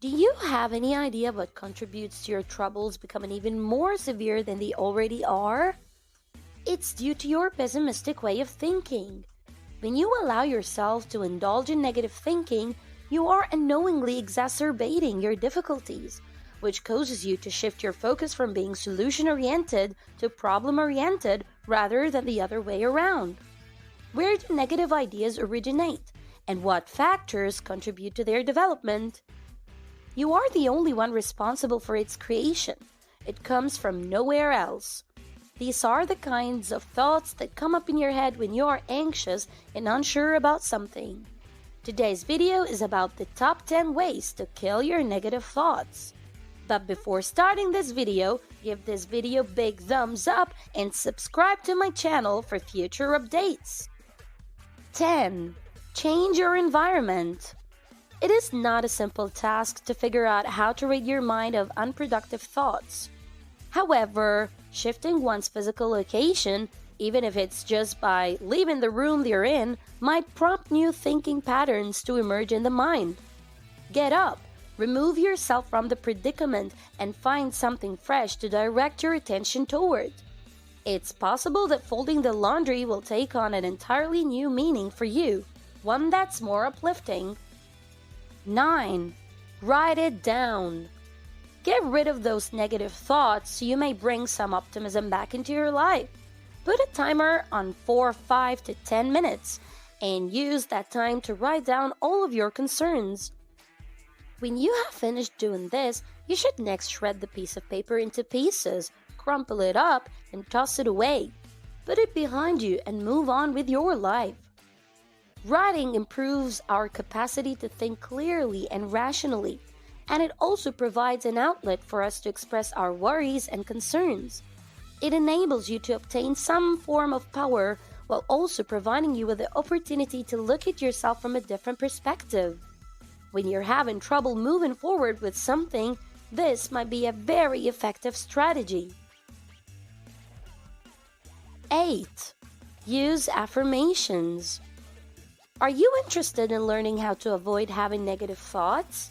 Do you have any idea what contributes to your troubles becoming even more severe than they already are? It's due to your pessimistic way of thinking. When you allow yourself to indulge in negative thinking, you are unknowingly exacerbating your difficulties, which causes you to shift your focus from being solution-oriented to problem-oriented rather than the other way around. Where do negative ideas originate, and what factors contribute to their development? You are the only one responsible for its creation. It comes from nowhere else. These are the kinds of thoughts that come up in your head when you are anxious and unsure about something. Today's video is about the top 10 ways to kill your negative thoughts. But before starting this video, give this video a big thumbs up and subscribe to my channel for future updates. 10. Change your environment. It is not a simple task to figure out how to rid your mind of unproductive thoughts. However, shifting one's physical location, even if it's just by leaving the room they're in, might prompt new thinking patterns to emerge in the mind. Get up, remove yourself from the predicament, and find something fresh to direct your attention toward. It's possible that folding the laundry will take on an entirely new meaning for you, one that's more uplifting. 9. Write it down. Get rid of those negative thoughts so you may bring some optimism back into your life. Put a timer on 5 to 10 minutes and use that time to write down all of your concerns. When you have finished doing this, you should next shred the piece of paper into pieces, crumple it up, and toss it away. Put it behind you and move on with your life. Writing improves our capacity to think clearly and rationally, and it also provides an outlet for us to express our worries and concerns. It enables you to obtain some form of power while also providing you with the opportunity to look at yourself from a different perspective. When you're having trouble moving forward with something, this might be a very effective strategy. 8. Use affirmations. Are you interested in learning how to avoid having negative thoughts?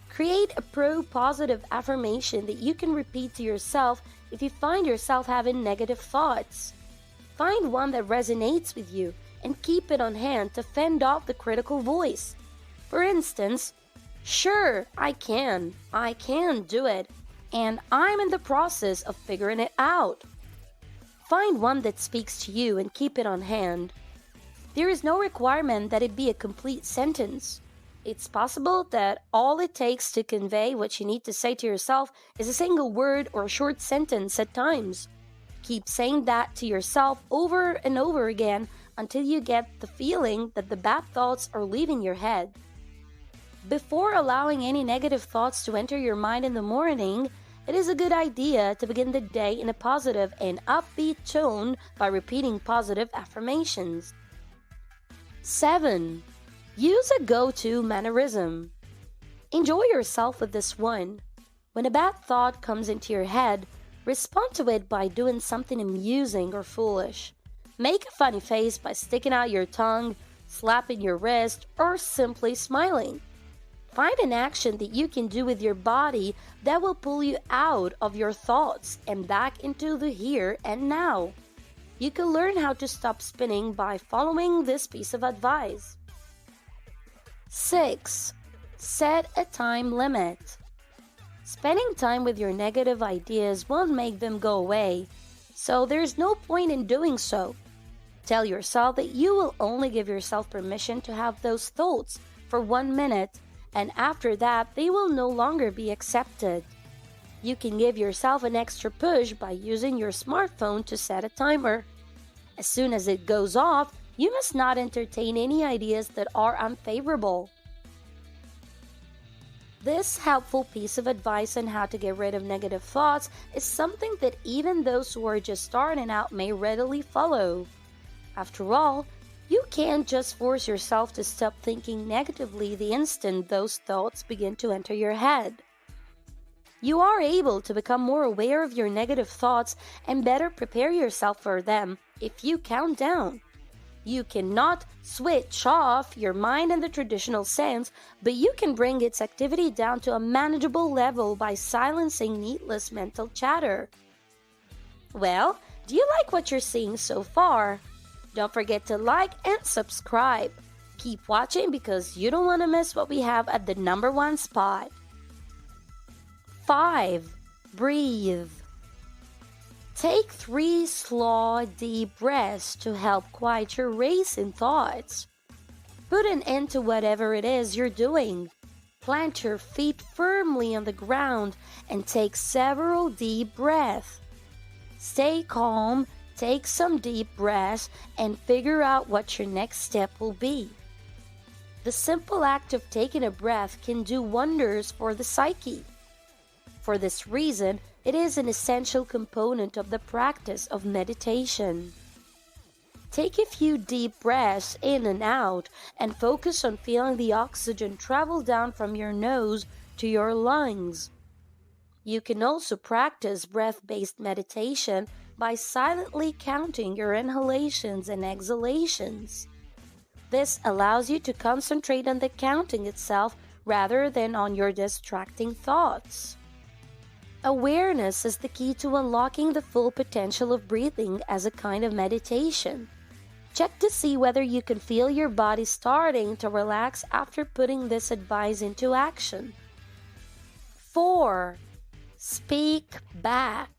Create a pro-positive affirmation that you can repeat to yourself if you find yourself having negative thoughts. Find one that resonates with you and keep it on hand to fend off the critical voice. For instance, "Sure, I can do it, and I'm in the process of figuring it out." Find one that speaks to you and keep it on hand. There is no requirement that it be a complete sentence. It's possible that all it takes to convey what you need to say to yourself is a single word or a short sentence at times. Keep saying that to yourself over and over again until you get the feeling that the bad thoughts are leaving your head. Before allowing any negative thoughts to enter your mind in the morning, it is a good idea to begin the day in a positive and upbeat tone by repeating positive affirmations. 7. Use a go-to mannerism. Enjoy yourself with this one. When a bad thought comes into your head, respond to it by doing something amusing or foolish. Make a funny face by sticking out your tongue, slapping your wrist, or simply smiling. Find an action that you can do with your body that will pull you out of your thoughts and back into the here and now. You can learn how to stop spinning by following this piece of advice. 6. Set a time limit. Spending time with your negative ideas won't make them go away, so there's no point in doing so. Tell yourself that you will only give yourself permission to have those thoughts for 1 minute, and after that, they will no longer be accepted. You can give yourself an extra push by using your smartphone to set a timer. As soon as it goes off, you must not entertain any ideas that are unfavorable. This helpful piece of advice on how to get rid of negative thoughts is something that even those who are just starting out may readily follow. After all, you can't just force yourself to stop thinking negatively the instant those thoughts begin to enter your head. You are able to become more aware of your negative thoughts and better prepare yourself for them if you count down. You cannot switch off your mind in the traditional sense, but you can bring its activity down to a manageable level by silencing needless mental chatter. Well, do you like what you're seeing so far? Don't forget to like and subscribe. Keep watching because you don't want to miss what we have at the number 1 spot. 5. Breathe. Take 3 slow, deep breaths to help quiet your racing thoughts. Put an end to whatever it is you're doing. Plant your feet firmly on the ground and take several deep breaths. Stay calm, take some deep breaths, and figure out what your next step will be. The simple act of taking a breath can do wonders for the psyche. For this reason, it is an essential component of the practice of meditation. Take a few deep breaths in and out and focus on feeling the oxygen travel down from your nose to your lungs. You can also practice breath-based meditation by silently counting your inhalations and exhalations. This allows you to concentrate on the counting itself rather than on your distracting thoughts. Awareness is the key to unlocking the full potential of breathing as a kind of meditation. Check to see whether you can feel your body starting to relax after putting this advice into action. 4. Speak back.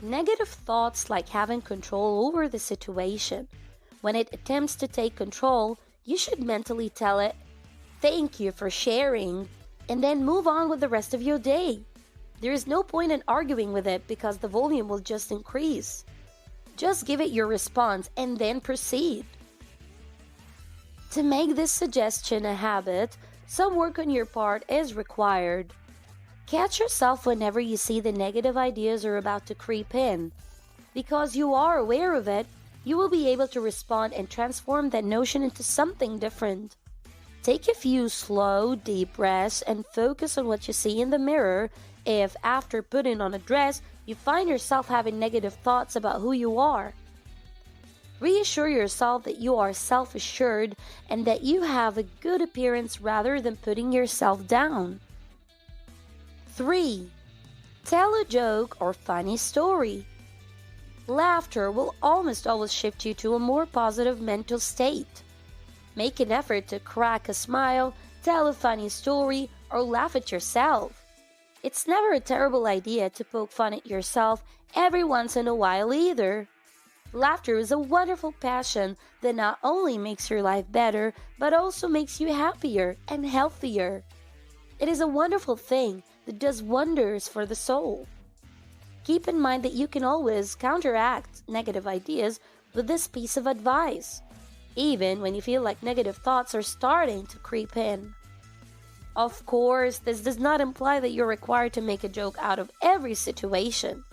Negative thoughts like having control over the situation. When it attempts to take control, you should mentally tell it, "Thank you for sharing," and then move on with the rest of your day. There is no point in arguing with it because the volume will just increase. Just give it your response and then proceed. To make this suggestion a habit, some work on your part is required. Catch yourself whenever you see the negative ideas are about to creep in. Because you are aware of it, you will be able to respond and transform that notion into something different. Take a few slow, deep breaths and focus on what you see in the mirror if, after putting on a dress, you find yourself having negative thoughts about who you are. Reassure yourself that you are self-assured and that you have a good appearance rather than putting yourself down. 3. Tell a joke or funny story. Laughter will almost always shift you to a more positive mental state. Make an effort to crack a smile, tell a funny story, or laugh at yourself. It's never a terrible idea to poke fun at yourself every once in a while either. Laughter is a wonderful passion that not only makes your life better, but also makes you happier and healthier. It is a wonderful thing that does wonders for the soul. Keep in mind that you can always counteract negative ideas with this piece of advice, even when you feel like negative thoughts are starting to creep in. Of course, this does not imply that you're required to make a joke out of every situation.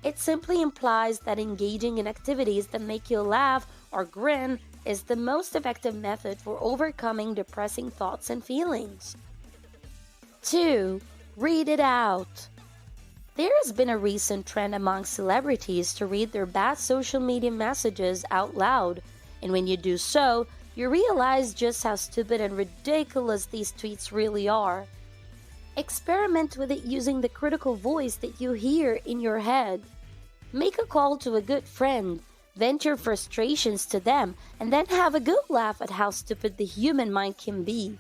It simply implies that engaging in activities that make you laugh or grin is the most effective method for overcoming depressing thoughts and feelings. 2. Read it out. There has been a recent trend among celebrities to read their bad social media messages out loud, and when you do so, you realize just how stupid and ridiculous these tweets really are. Experiment with it using the critical voice that you hear in your head. Make a call to a good friend, vent your frustrations to them, and then have a good laugh at how stupid the human mind can be.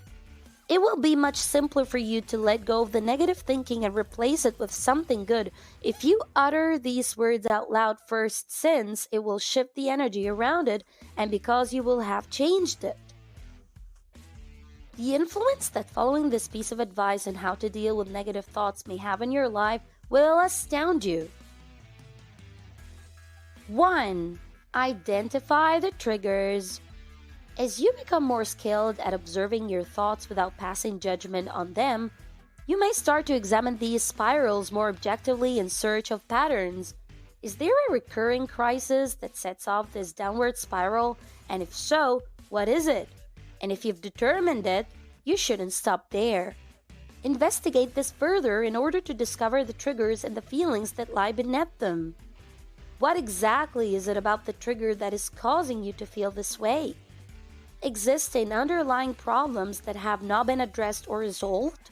It will be much simpler for you to let go of the negative thinking and replace it with something good if you utter these words out loud first, since it will shift the energy around it and because you will have changed it. The influence that following this piece of advice on how to deal with negative thoughts may have in your life will astound you. 1. Identify the triggers. As you become more skilled at observing your thoughts without passing judgment on them, you may start to examine these spirals more objectively in search of patterns. Is there a recurring crisis that sets off this downward spiral? And if so, what is it? And if you've determined it, you shouldn't stop there. Investigate this further in order to discover the triggers and the feelings that lie beneath them. What exactly is it about the trigger that is causing you to feel this way? Existing underlying problems that have not been addressed or resolved?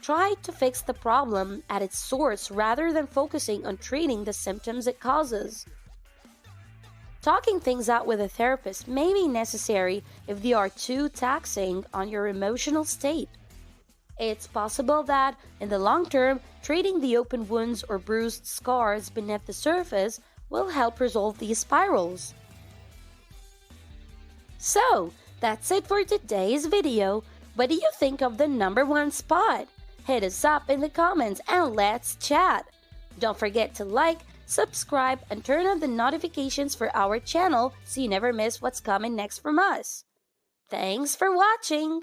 Try to fix the problem at its source rather than focusing on treating the symptoms it causes. Talking things out with a therapist may be necessary if they are too taxing on your emotional state. It's possible that, in the long term, treating the open wounds or bruised scars beneath the surface will help resolve these spirals. So, that's it for today's video. What do you think of the number one spot? Hit us up in the comments and let's chat. Don't forget to like, subscribe, and turn on the notifications for our channel so you never miss what's coming next from us. Thanks for watching!